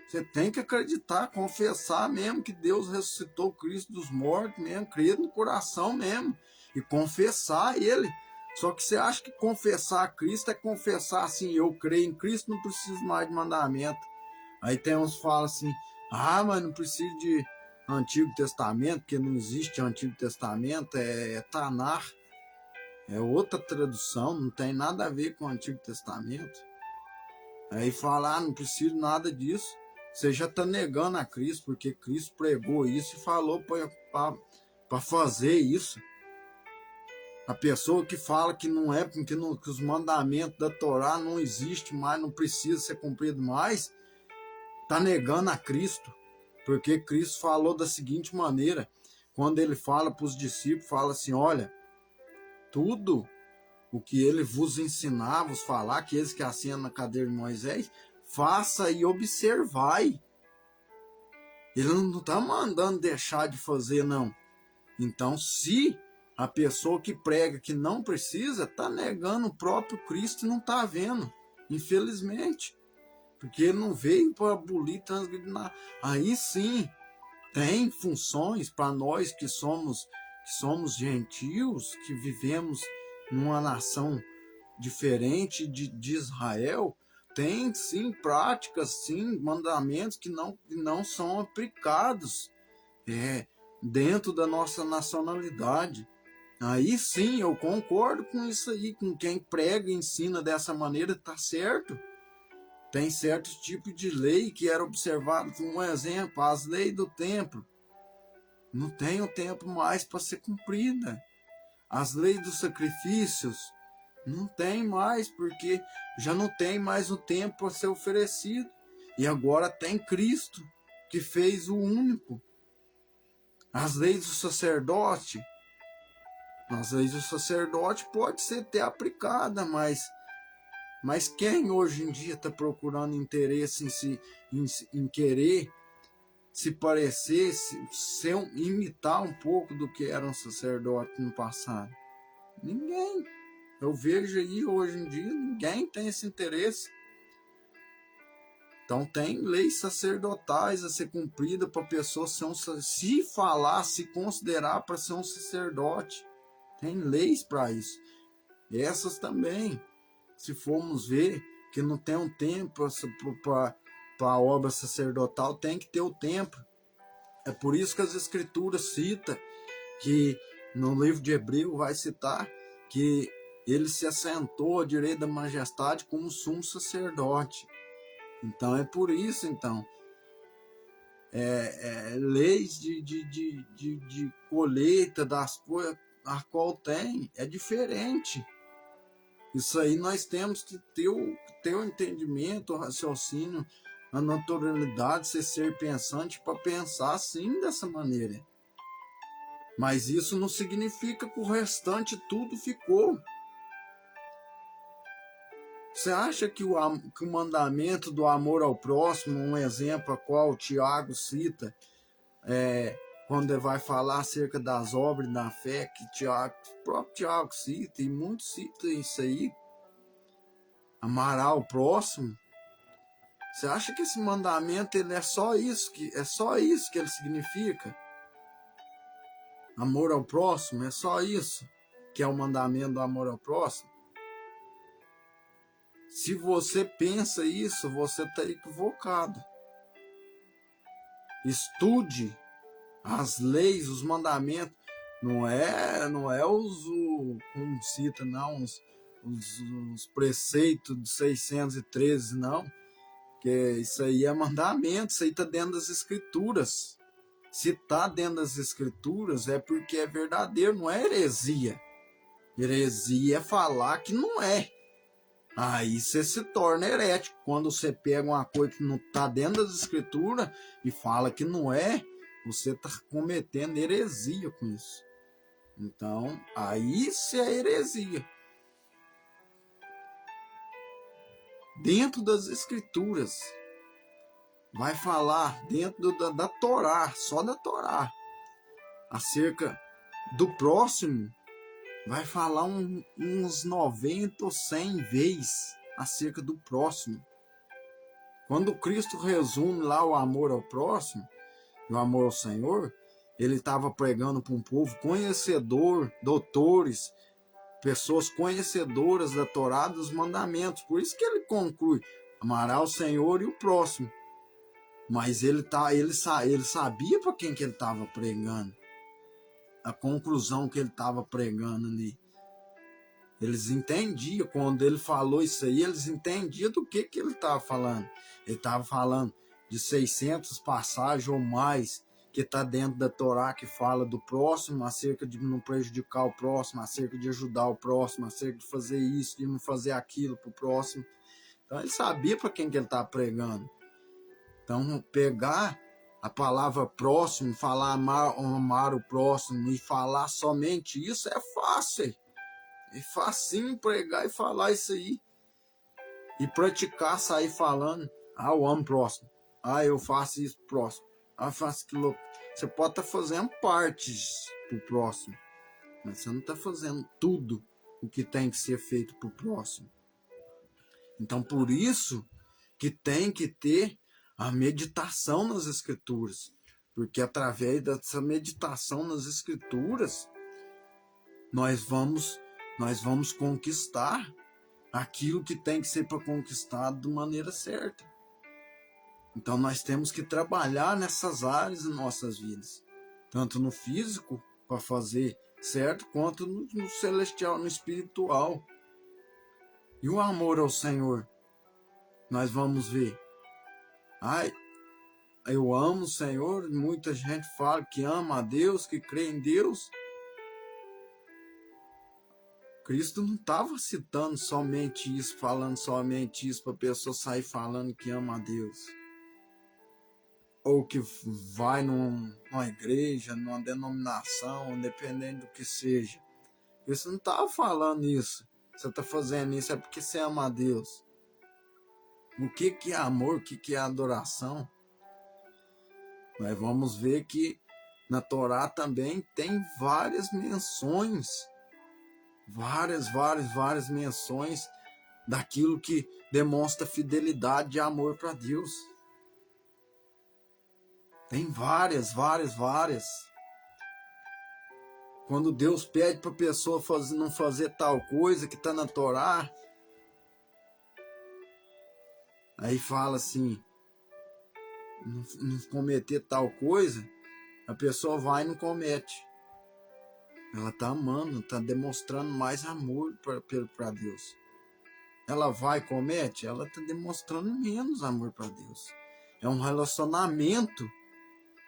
Você tem que acreditar, confessar mesmo que Deus ressuscitou Cristo dos mortos mesmo, crer no coração mesmo e confessar Ele. Só que você acha que confessar Cristo é confessar assim, eu creio em Cristo, não preciso mais de mandamento. Aí tem uns que falam assim, mas não precisa de Antigo Testamento, porque não existe Antigo Testamento, é Tanar. É outra tradução, não tem nada a ver com o Antigo Testamento. Aí fala, não preciso nada disso. Você já está negando a Cristo, porque Cristo pregou isso e falou para fazer isso. A pessoa que fala que não é, que os mandamentos da Torá não existem mais, não precisa ser cumprido mais, está negando a Cristo. Porque Cristo falou da seguinte maneira, quando ele fala para os discípulos, fala assim, olha, tudo o que ele vos ensinar, vos falar, que eles que assentam na cadeira de Moisés, faça e observai. Ele não está mandando deixar de fazer, não. Então, se a pessoa que prega que não precisa, está negando o próprio Cristo e não está vendo, infelizmente. Porque ele não veio para abolir, transgredir. Aí sim, tem funções para nós que somos gentios, que vivemos numa nação diferente de Israel, tem sim práticas, sim mandamentos que não são aplicados dentro da nossa nacionalidade. Aí sim, eu concordo com isso aí, com quem prega e ensina dessa maneira, está certo. Tem certos tipos de lei que eram observados, um exemplo, as leis do templo. Não tem o tempo mais para ser cumprida. As leis dos sacrifícios não tem mais, porque já não tem mais o tempo para ser oferecido. E agora tem Cristo, que fez o único. As leis do sacerdote, pode ser até aplicada, mas quem hoje em dia está procurando interesse em querer se parecer, imitar um pouco do que era um sacerdote no passado? Ninguém. Eu vejo aí hoje em dia, ninguém tem esse interesse. Então tem leis sacerdotais a ser cumprida para a pessoa se considerar para ser um sacerdote. Tem leis para isso. Essas também, se formos ver, que não tem um tempo para a obra sacerdotal, tem que ter o tempo. É por isso que as escrituras citam, que no livro de Hebreu vai citar, que ele se assentou à direita da majestade como sumo sacerdote. Então é por isso, leis de colheita das coisas, a qual tem, é diferente. Isso aí nós temos que ter o entendimento, o raciocínio, a naturalidade, ser pensante para pensar assim, dessa maneira. Mas isso não significa que o restante tudo ficou. Você acha que o mandamento do amor ao próximo, um exemplo a qual o Tiago cita, quando ele vai falar acerca das obras da fé, que o próprio Tiago cita, e muitos citam isso aí, amar ao próximo, Você acha que esse mandamento ele é só isso que ele significa? Amor ao próximo, é só isso que é o mandamento do amor ao próximo? Se você pensa isso, você está equivocado. Estude as leis, os mandamentos. Não é como cita, não, os preceitos de 613, não. Que isso aí é mandamento, isso aí está dentro das escrituras. Se está dentro das escrituras, é porque é verdadeiro, não é heresia. Heresia é falar que não é. Aí você se torna herético. Quando você pega uma coisa que não está dentro das escrituras e fala que não é, você está cometendo heresia com isso. Então, aí isso é heresia. Dentro das escrituras, vai falar dentro da Torá, só da Torá, acerca do próximo, vai falar uns 90 ou 100 vezes acerca do próximo. Quando Cristo resume lá o amor ao próximo, o amor ao Senhor, ele estava pregando para um povo conhecedor, doutores, pessoas conhecedoras da Torá, dos mandamentos. Por isso que ele conclui: amará o Senhor e o próximo. Mas ele sabia para quem que ele estava pregando. A conclusão que ele estava pregando ali. Eles entendiam, quando ele falou isso aí, eles entendiam do que ele estava falando. Ele estava falando de 600 passagens ou mais que está dentro da Torá, que fala do próximo, acerca de não prejudicar o próximo, acerca de ajudar o próximo, acerca de fazer isso, de não fazer aquilo para o próximo. Então ele sabia para quem que ele estava pregando. Então pegar a palavra próximo, falar amar o próximo e falar somente isso é fácil. É facinho pregar e falar isso aí. E praticar, sair falando: eu amo o próximo. Eu faço isso pro próximo. Eu faço aquilo. Você pode estar fazendo partes pro próximo, mas você não está fazendo tudo o que tem que ser feito pro próximo. Então, por isso que tem que ter a meditação nas Escrituras. Porque através dessa meditação nas Escrituras, nós vamos conquistar aquilo que tem que ser para conquistar de maneira certa. Então nós temos que trabalhar nessas áreas em nossas vidas, tanto no físico para fazer certo, quanto no celestial, no espiritual. E o amor ao Senhor, nós vamos ver: eu amo o Senhor. Muita gente fala que ama a Deus, que crê em Deus. Cristo não estava citando somente isso, falando somente isso para a pessoa sair falando que ama a Deus. Ou que vai numa igreja, numa denominação, independente do que seja. Cristo não estava falando isso. Você está fazendo isso é porque você ama a Deus. O que é amor? O que é adoração? Nós vamos ver que na Torá também tem várias menções. Várias menções daquilo que demonstra fidelidade e amor para Deus. Tem várias. Quando Deus pede para a pessoa não fazer tal coisa que está na Torá, aí fala assim: não cometer tal coisa, a pessoa vai e não comete. Ela está amando, está demonstrando mais amor para Deus. Ela vai e comete, ela está demonstrando menos amor para Deus. É um relacionamento.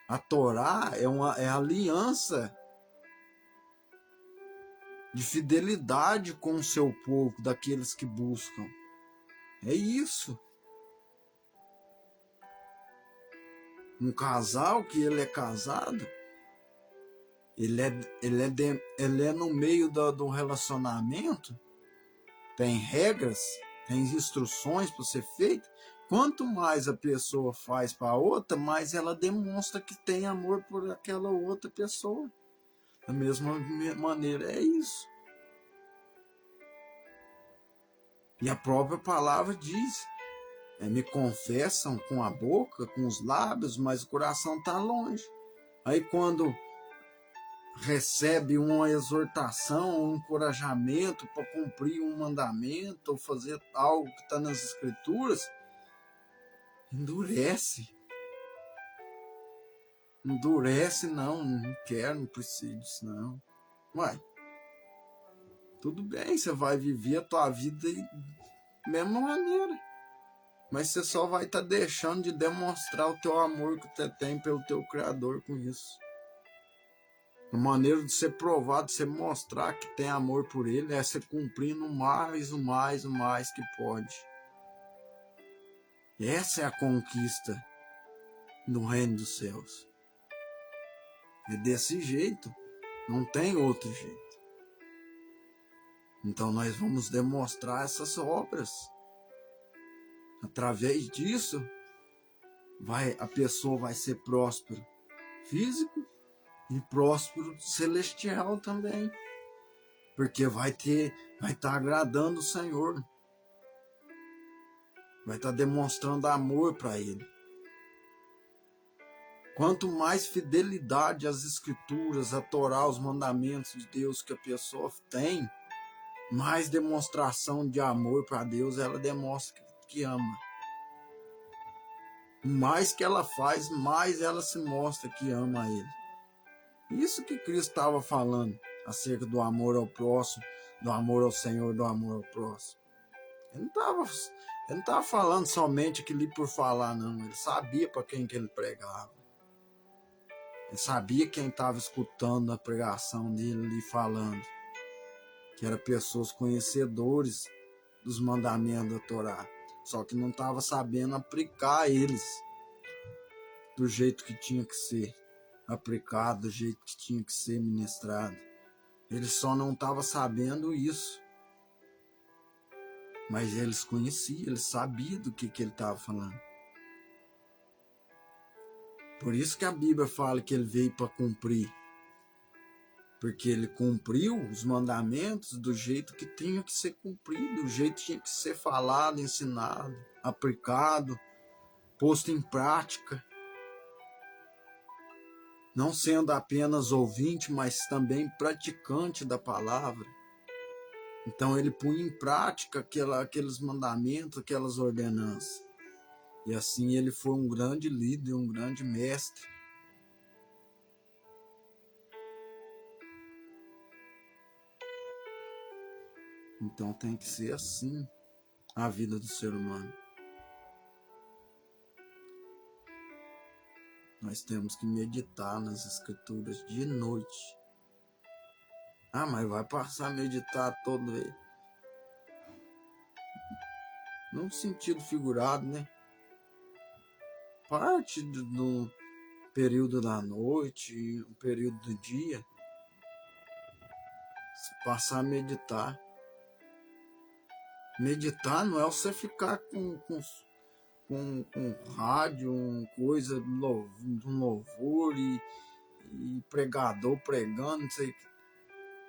A Torá é aliança de fidelidade com o seu povo, daqueles que buscam. É isso. Um casal que ele é casado, ele é no meio do relacionamento, tem regras, tem instruções para ser feito. Quanto mais a pessoa faz para a outra, mais ela demonstra que tem amor por aquela outra pessoa. Da mesma maneira é isso. E a própria palavra diz me confessam com a boca, com os lábios, mas o coração está longe. Aí quando recebe uma exortação, um encorajamento para cumprir um mandamento ou fazer algo que está nas Escrituras, endurece. Endurece, não quero, não preciso disso, não. Uai, tudo bem, você vai viver a tua vida da mesma maneira. Mas você só vai estar deixando de demonstrar o teu amor que você tem pelo teu Criador com isso. A maneira de ser provado, de você mostrar que tem amor por Ele, é você cumprindo o mais que pode. Essa é a conquista do reino dos céus. É desse jeito, não tem outro jeito. Então nós vamos demonstrar essas obras. Através disso, a pessoa vai ser próspero físico e próspero celestial também. Porque vai estar agradando o Senhor. Vai estar demonstrando amor para Ele. Quanto mais fidelidade às Escrituras, a Torá, os mandamentos de Deus que a pessoa tem, mais demonstração de amor para Deus ela demonstra que ama. Mais que ela faz, mais ela se mostra que ama a Ele. Isso que Cristo estava falando acerca do amor ao próximo, do amor ao Senhor, do amor ao próximo. Ele não estava falando somente aquilo ali por falar, não. Ele sabia para quem que ele pregava. Ele sabia quem estava escutando a pregação dele ali falando. Que eram pessoas conhecedores dos mandamentos da Torá. Só que não estava sabendo aplicar eles do jeito que tinha que ser aplicado, do jeito que tinha que ser ministrado. Ele só não estava sabendo isso. Mas eles conheciam, eles sabiam do que ele estava falando. Por isso que a Bíblia fala que ele veio para cumprir. Porque ele cumpriu os mandamentos do jeito que tinha que ser cumprido, do jeito que tinha que ser falado, ensinado, aplicado, posto em prática. Não sendo apenas ouvinte, mas também praticante da palavra. Então ele punha em prática aqueles mandamentos, aquelas ordenanças. E assim ele foi um grande líder, um grande mestre. Então tem que ser assim a vida do ser humano. Nós temos que meditar nas Escrituras de noite. Ah, mas vai passar a meditar todo ele. Num sentido figurado, né? Parte do período da noite, o período do dia. Passar a meditar. Meditar não é você ficar com rádio, coisa, um louvor e pregador pregando, não sei.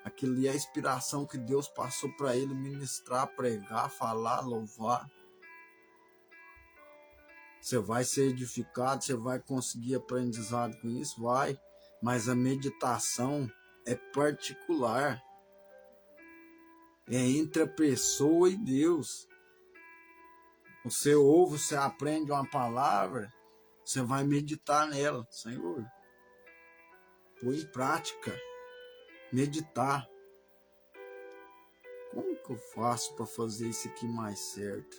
Aquilo ali é a inspiração que Deus passou para ele ministrar, pregar, falar, louvar. Você vai ser edificado, você vai conseguir aprendizado com isso? Vai. Mas a meditação é particular. É entre a pessoa e Deus. Você ouve, você aprende uma palavra, você vai meditar nela. Senhor, põe em prática. Meditar. Como que eu faço para fazer isso aqui mais certo?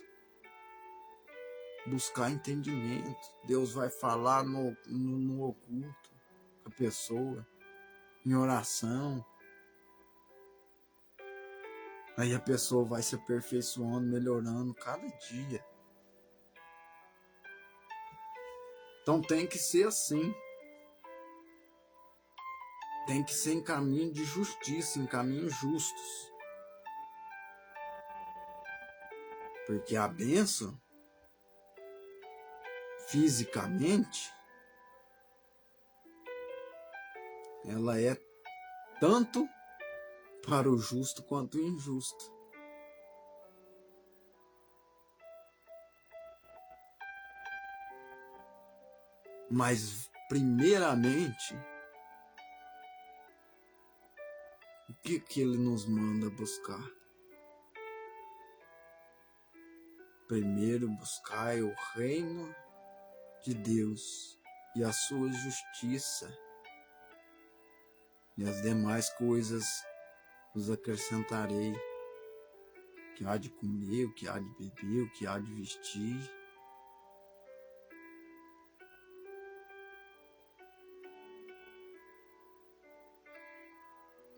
Buscar entendimento. Deus vai falar no oculto com a pessoa, em oração. Aí a pessoa vai se aperfeiçoando, melhorando cada dia. Então tem que ser assim. Tem que ser em caminho de justiça, em caminhos justos. Porque a bênção, fisicamente, ela é tanto para o justo quanto o injusto. Mas, primeiramente, o que ele nos manda buscar? Primeiro, buscai o reino de Deus e a sua justiça, e as demais coisas vos acrescentarei, que há de comer, o que há de beber, o que há de vestir.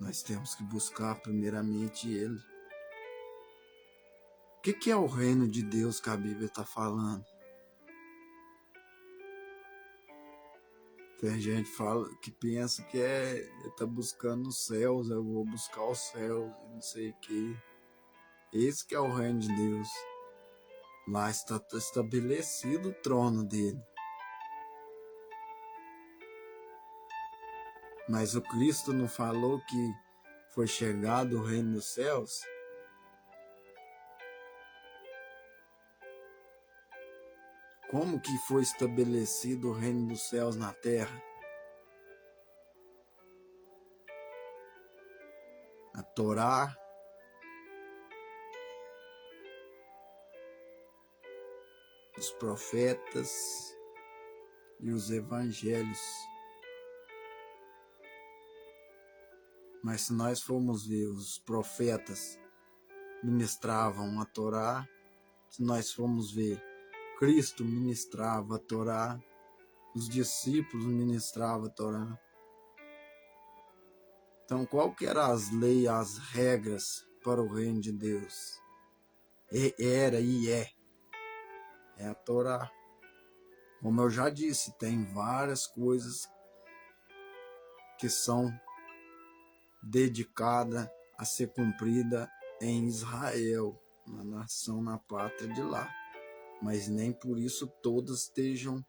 Nós temos que buscar primeiramente Ele. O que é o reino de Deus que a Bíblia está falando? Tem gente que pensa que está buscando os céus, eu vou buscar os céus, não sei o que. Esse que é o reino de Deus. Lá está estabelecido o trono dele. Mas o Cristo não falou que foi chegado o reino dos céus? Como que foi estabelecido o reino dos céus na terra? A Torá, os profetas e os evangelhos. Mas se nós formos ver, os profetas ministravam a Torá. Se nós formos ver, Cristo ministrava a Torá, os discípulos ministravam a Torá. Então, qual que eram as leis, as regras para o reino de Deus? Era e é a Torá. Como eu já disse, tem várias coisas que são dedicadas a ser cumprida em Israel, na nação, na pátria de lá. Mas nem por isso todas estejam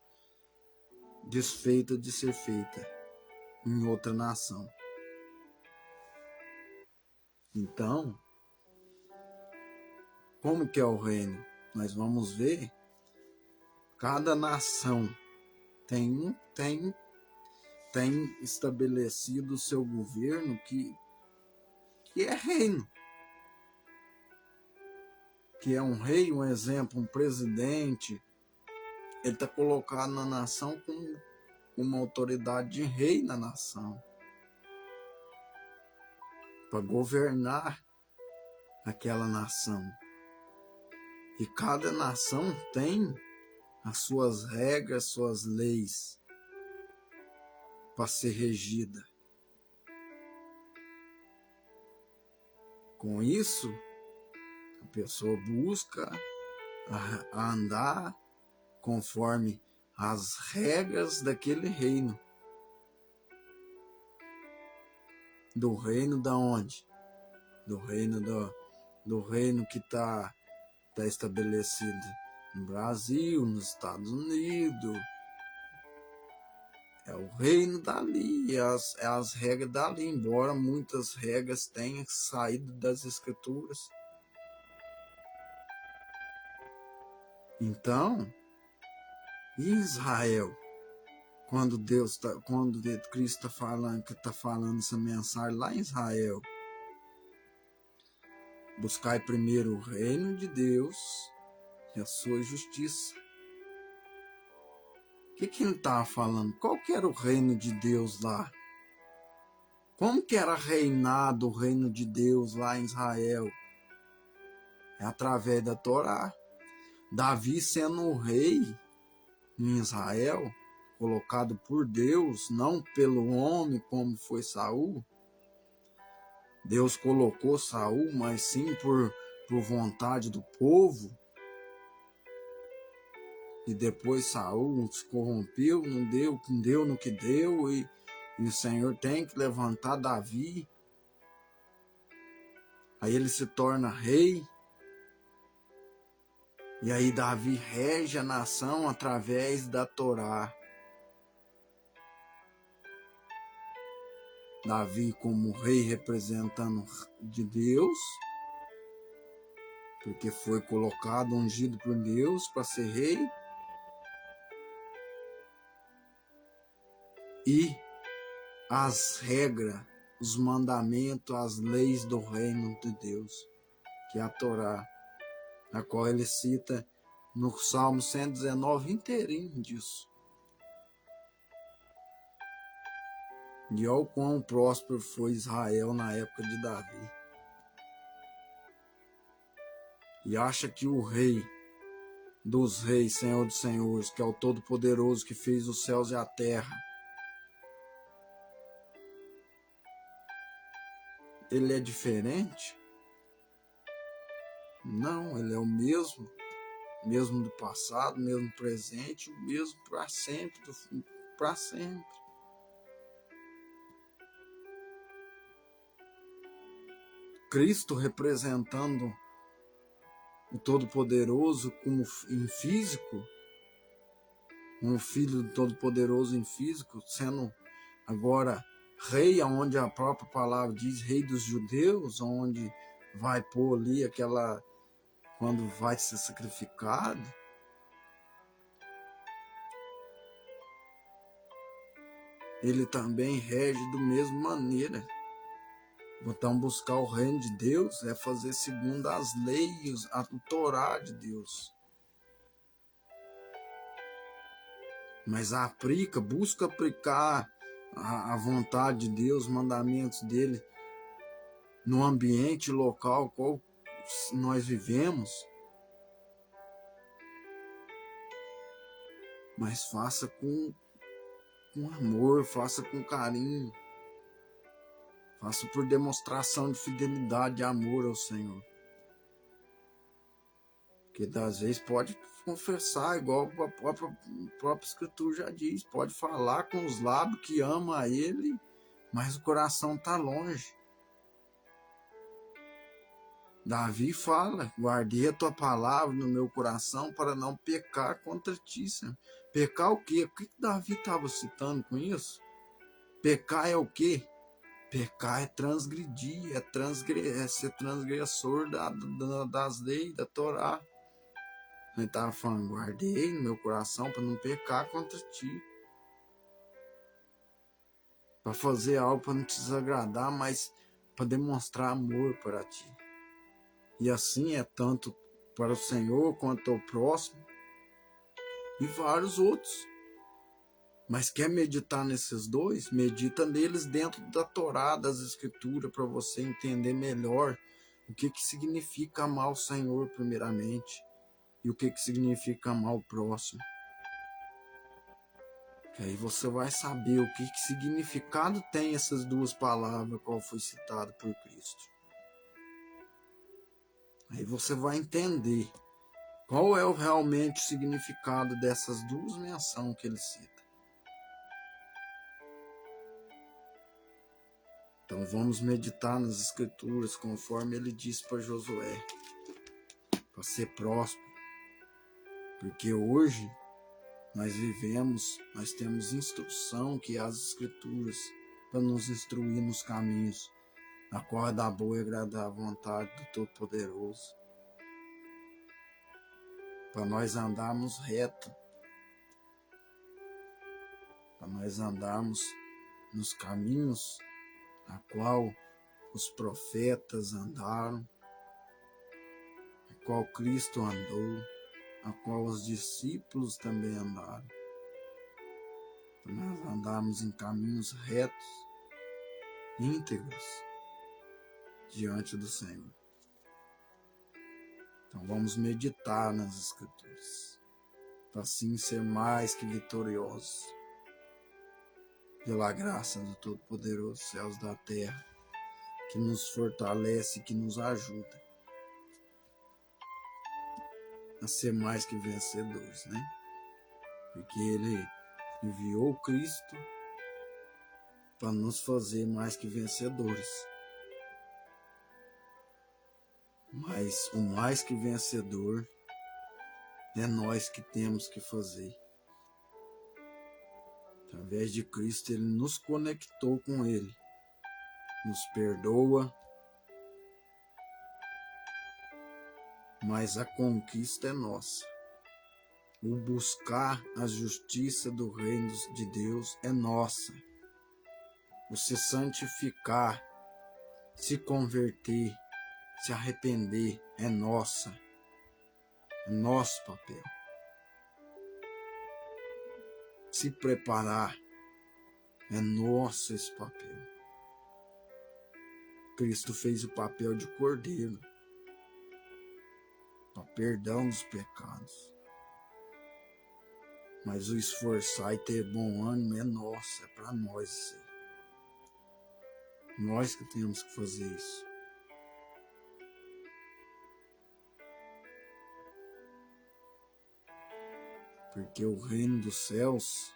desfeitas de ser feitas em outra nação. Então, como que é o reino? Nós vamos ver, cada nação tem estabelecido o seu governo que é reino. Que é um rei, um exemplo, um presidente. Ele está colocado na nação como uma autoridade de rei na nação, para governar aquela nação. E cada nação tem as suas regras, suas leis para ser regida. Com isso, a pessoa busca a andar conforme as regras daquele reino. Do reino da onde? Do reino que está estabelecido no Brasil, nos Estados Unidos. É o reino dali, é as regras dali, embora muitas regras tenham saído das Escrituras. Então, em Israel, quando Cristo está falando essa mensagem lá em Israel, buscai primeiro o reino de Deus e a sua justiça. O que ele estava falando? Qual que era o reino de Deus lá? Como que era reinado o reino de Deus lá em Israel? É através da Torá. Davi sendo o rei em Israel, colocado por Deus, não pelo homem como foi Saul. Deus colocou Saul, mas sim por vontade do povo. E depois Saul se corrompeu, não deu no que deu, e o Senhor tem que levantar Davi. Aí ele se torna rei. E aí Davi rege a nação através da Torá. Davi como rei representando de Deus, porque foi colocado, ungido por Deus para ser rei. e as regras, os mandamentos, as leis do reino de Deus, que é a Torá, a qual ele cita no Salmo 119 inteirinho disso. E olha o quão próspero foi Israel na época de Davi. E acha que o rei dos reis, Senhor dos senhores, que é o Todo-Poderoso que fez os céus e a terra, ele é diferente? Não, ele é o mesmo do passado, mesmo presente, o mesmo para sempre, para sempre. Cristo representando o Todo-Poderoso como em físico, um filho do Todo-Poderoso em físico, sendo agora rei, onde a própria palavra diz rei dos judeus, onde vai pôr ali aquela, quando vai ser sacrificado. Ele também rege da mesma maneira. Então buscar o reino de Deus é fazer segundo as leis, a Torá de Deus. Mas busca aplicar a vontade de Deus, os mandamentos dele no ambiente local qual nós vivemos. Mas faça com amor, faça com carinho. Faça por demonstração de fidelidade e amor ao Senhor. Porque das vezes pode confessar, igual a própria Escritura já diz, pode falar com os lábios que ama a Ele, mas o coração está longe. Davi fala, guardei a tua palavra no meu coração para não pecar contra ti, Senhor. Pecar o quê? O que Davi estava citando com isso? Pecar é o quê? Pecar é transgredir, é ser transgressor das leis, da Torá. Ele estava falando, guardei no meu coração para não pecar contra ti. Para fazer algo para não te desagradar, mas para demonstrar amor para ti. E assim é tanto para o Senhor quanto ao próximo e vários outros. Mas quer meditar nesses dois? Medita neles dentro da Torá, das Escrituras, para você entender melhor o que significa amar o Senhor primeiramente e o que significa amar o próximo. Que aí você vai saber o que significado tem essas duas palavras, qual foi citado por Cristo. Aí você vai entender qual é realmente o significado dessas duas menções que ele cita. Então vamos meditar nas Escrituras conforme ele disse para Josué, para ser próspero. Porque hoje nós temos instrução que é as Escrituras para nos instruir nos caminhos, na qual é da boa e agradável vontade do Todo-Poderoso. Para nós andarmos reto, para nós andarmos nos caminhos a qual os profetas andaram, a qual Cristo andou, a qual os discípulos também andaram. Para nós andarmos em caminhos retos, íntegros, diante do Senhor. Então vamos meditar nas Escrituras, para assim ser mais que vitoriosos, pela graça do Todo-Poderoso, céus da terra, que nos fortalece, que nos ajuda a ser mais que vencedores, né? Porque Ele enviou Cristo para nos fazer mais que vencedores. Mas o mais que vencedor é nós que temos que fazer. Através de Cristo, Ele nos conectou com Ele, nos perdoa, mas a conquista é nossa. O buscar a justiça do reino de Deus é nossa. O se santificar, se converter, se arrepender é nossa. É nosso papel. Se preparar é nosso esse papel. Cristo fez o papel de cordeiro para perdão dos pecados. Mas o esforçar e ter bom ânimo é nosso, é para nós isso aí. Nós que temos que fazer isso. Porque o reino dos céus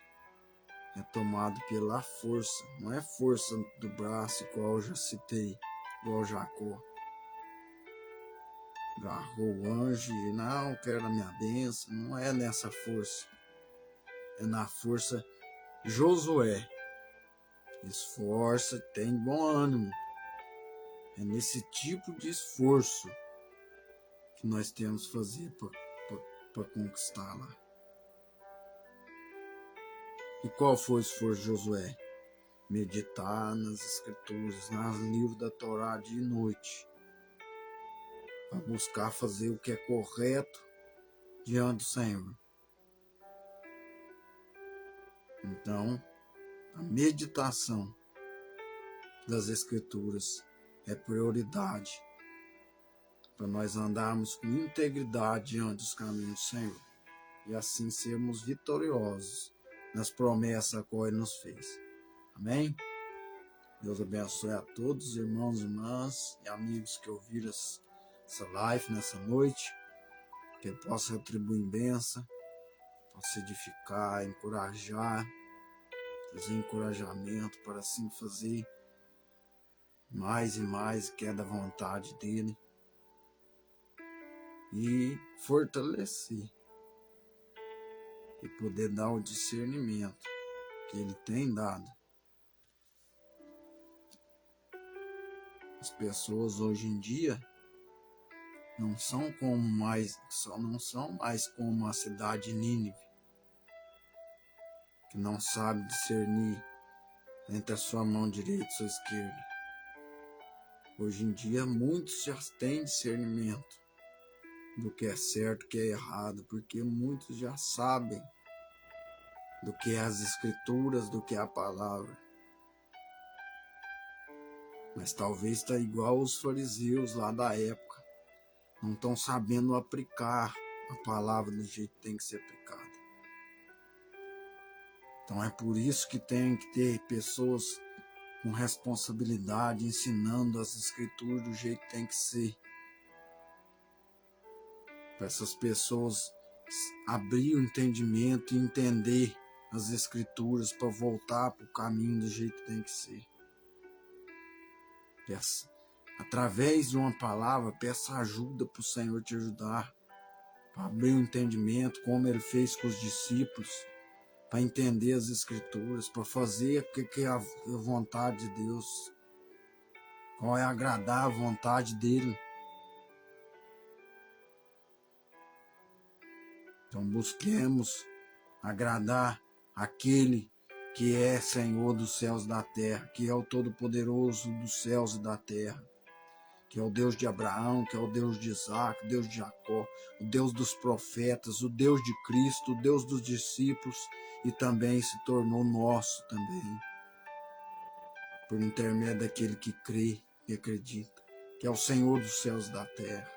é tomado pela força, não é força do braço, igual eu já citei, igual Jacó. Agarrou o anjo e não, quero a minha bênção. Não é nessa força. É na força Josué. Esforça, tem bom ânimo. É nesse tipo de esforço que nós temos que fazer para conquistar lá. E qual foi o esforço de Josué? Meditar nas escrituras, nos livros da Torá dia e noite. Para buscar fazer o que é correto diante do Senhor. Então, a meditação das Escrituras é prioridade para nós andarmos com integridade diante dos caminhos do Senhor e assim sermos vitoriosos nas promessas a qual Ele nos fez. Amém? Deus abençoe a todos, irmãos, irmãs e amigos que ouviram essa live nessa noite, que Ele possa retribuir em bênção, possa edificar, encorajar, trazer encorajamento para assim fazer mais e mais, que é da vontade dele, e fortalecer e poder dar o discernimento que ele tem dado. As pessoas hoje em dia não são mais como a cidade de Nínive, que não sabe discernir entre a sua mão direita e a sua esquerda. Hoje em dia muitos já têm discernimento do que é certo e o que é errado, porque muitos já sabem do que é as escrituras, do que é a palavra. Mas talvez está igual os fariseus lá da época, não estão sabendo aplicar a palavra do jeito que tem que ser aplicada. Então é por isso que tem que ter pessoas com responsabilidade ensinando as escrituras do jeito que tem que ser. Para essas pessoas abrir o entendimento e entender as escrituras para voltar para o caminho do jeito que tem que ser. Peça, através de uma palavra, peça ajuda para o Senhor te ajudar, para abrir o entendimento, como Ele fez com os discípulos, para entender as escrituras, para fazer o que é a vontade de Deus, qual é agradar a vontade dEle. Então busquemos agradar aquele que é Senhor dos céus e da terra, que é o Todo-Poderoso dos céus e da terra, que é o Deus de Abraão, que é o Deus de Isaac, o Deus de Jacó, o Deus dos profetas, o Deus de Cristo, o Deus dos discípulos, e também se tornou nosso também, por intermédio daquele que crê e acredita, que é o Senhor dos céus e da terra.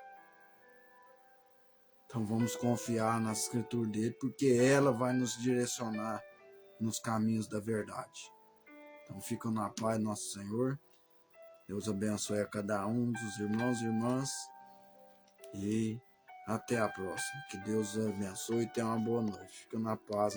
Então vamos confiar na escritura dele, porque ela vai nos direcionar nos caminhos da verdade. Então fica na paz do nosso Senhor. Deus abençoe a cada um dos irmãos e irmãs. E até a próxima. Que Deus abençoe e tenha uma boa noite. Fica na paz.